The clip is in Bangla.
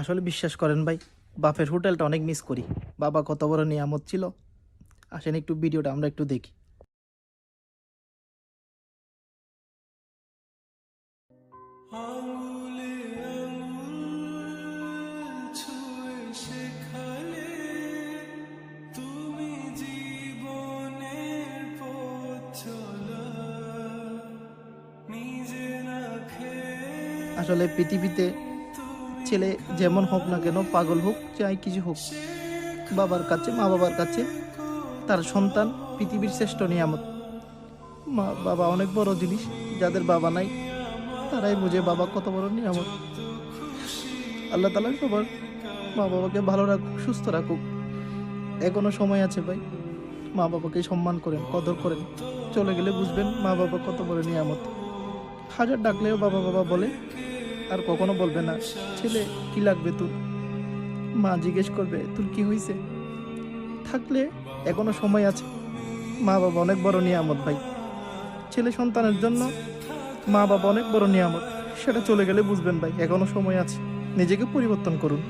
আসলে বিশ্বাস করেন ভাই, বাপের হোটেলটা অনেক মিস করি। বাবা কত বড় নিয়ামত ছিল। আসেন একটু ভিডিওটা আমরা একটু দেখি। আঙুলে আঙুল ছুঁয়ে শেখালে তুমি জীবনের পথ চলা নিজে না খেয়ে আসলে পৃথিবীতে ছেলে যেমন হোক না কেন, পাগল হোক যাই কিছু হোক, বাবার কাছে, মা বাবার কাছে তার সন্তান পৃথিবীর শ্রেষ্ঠ নিয়ামত। মা বাবা অনেক বড় জিনিস। যাদের বাবা নাই তারাই বুঝে বাবা কত বড় নিয়ামত। আল্লাহ তাআলা সবার মা বাবাকে ভালো রাখুক, সুস্থ রাখুক। এখনো সময় আছে ভাই। মা বাবাকে সম্মান করেন, কদর করেন। চলে গেলে বুঝবেন মা বাবা কত বড় নিয়ামত। হাজার ডাকলেও বাবা বাবা বলে, আর কখনো বলবে না ছেলে কি লাগবে তোর। মা জিজ্ঞেস করবে তোর কি হয়েছে। থাকলে এখনো সময় আছে। মা বাবা অনেক বড় নিয়ামত ভাই। ছেলে সন্তানের জন্য মা বাবা অনেক বড় নিয়ামত। সেটা চলে গেলে বুঝবেন ভাই, এখনো সময় আছে। নিজেকে পরিবর্তন করুন।